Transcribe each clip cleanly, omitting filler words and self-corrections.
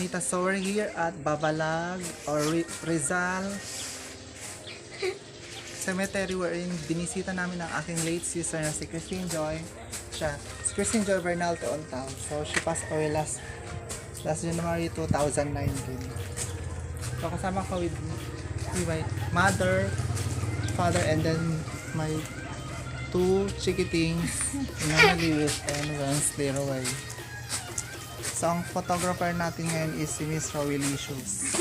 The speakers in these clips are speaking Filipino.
Bonita. So we're here at Babalag or Rizal sementeryo wherein binisita namin ang aking late sister na si christinejoy. Si christinejoy Bernal to Untal. So she passed away last January 2019. So kasama ko with my mother, father, and then my two chikitings, Mglinis and Rizal. So ang photographer natin ngayon is si Miss Rizalicious.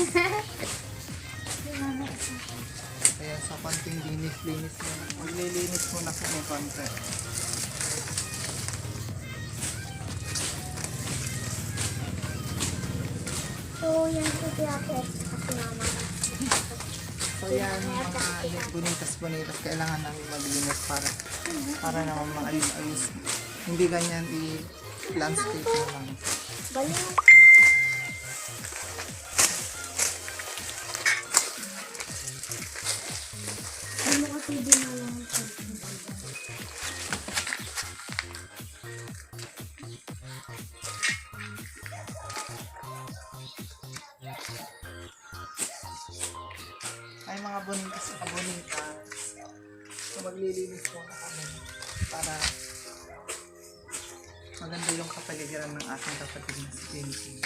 Kaya sa konting linis-linis muna. Maglilinis muna kami konti. So, yan po pinapos kasi mama. So yan, mga bonitas, kailangan namin maglinis para naman maayos-ayos. Hindi ganyan i-landscape na lang. Balik. Ano kasi di na lang ito? Ay mga bonitas. So maglilinis muna kami para maganda yung kapaligiran ng aking kapatid na si Tintin.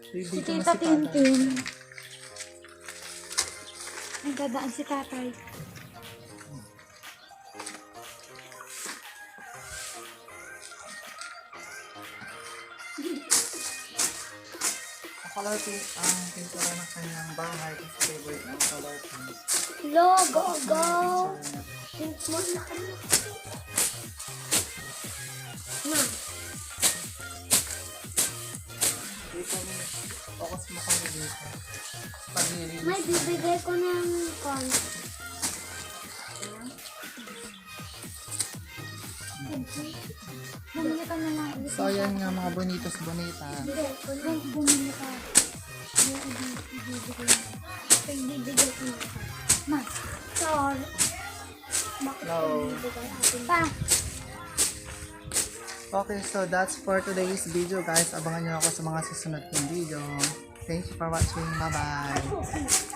Si Tita Tintin. Ang dadaan si tatay. Color pink ang pintura ng kanyang bahay kasi favorite ng color pink. Go! Pink mo na kami. Ma. Dito focus mo kami dito. Paglilinis. May bibigay ko ng konti. Bumili ka na lang. So ayan nga mga bonitos bonita. Bumili ka. Ibibigay ko na. Ma. Sorry. Bakit No. ibibigay atin pa? Okay, so that's for today's video guys. Abangan nyo ako sa mga susunod kong video. Thank you for watching. Bye bye.